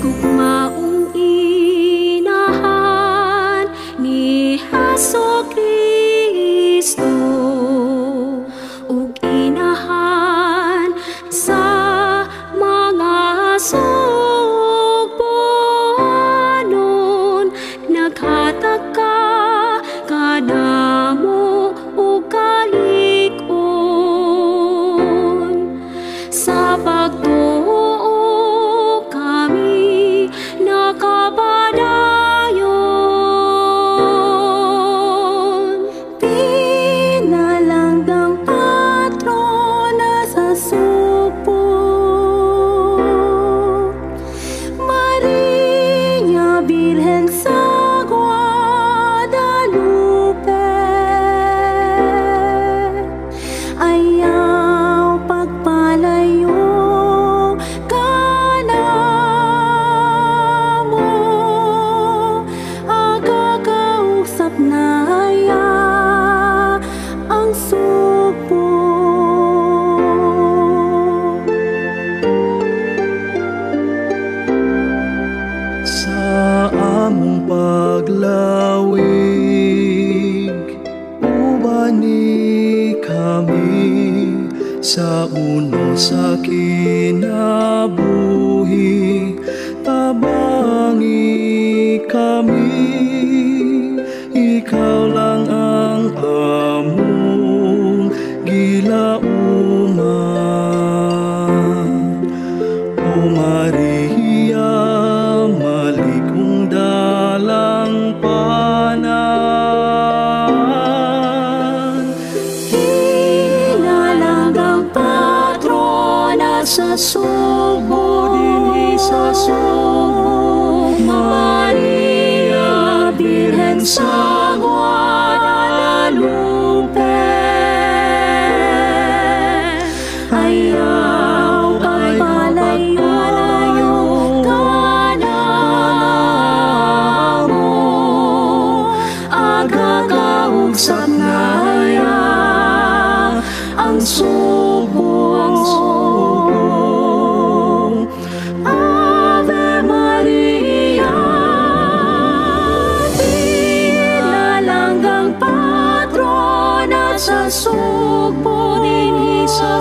Gugmaong inahan ni Jesucristo, ug inahan sa mga sugpuanon, naghatag ka kanamo ug kalig-on sa pagtuo kami nakapadayon. Pinalanggang patrona sa supo, Maria Birhen sa Guadalupe, ayaw pagpalayo kanamo, agakausap na haya ang supo. Sa among paglawig, ubani kami sa uno sa kinabuhi, tabangi kami, ikaw lang ang among gilauman. O Maria, malikong dalang panan, Pinalanggang patrona sa subo, dinhi sa subo, Maria Birhen sa Guadalupe, ayaw pagpalayo kanamo, agakausap na haya ang subo. Ave Maria, pinalanggang patrona sa subo, dinhi sa